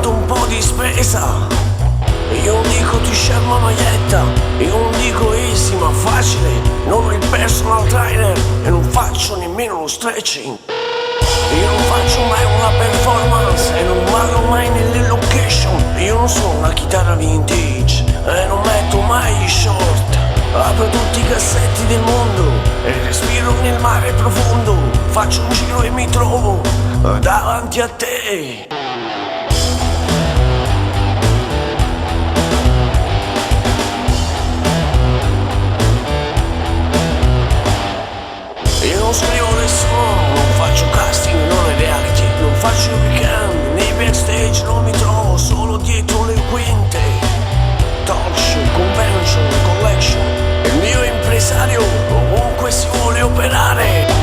fatto un po' di spesa. Io non dico t-shirt ma maglietta, io non dico easy ma facile. Non ho il personal trainer e non faccio nemmeno lo stretching. Io non faccio mai una performance e non vado mai nelle location. Io non sono una chitarra vintage e non metto mai gli short. Apro tutti i cassetti del mondo e respiro nel mare profondo. Faccio un giro e mi trovo davanti a te. Io non scrivo nessuno, non faccio casting, non è reality. Non faccio weekend, nei backstage non mi trovo solo dietro le quinte. Talk show, convention, collection. Il mio impresario ovunque si vuole operare.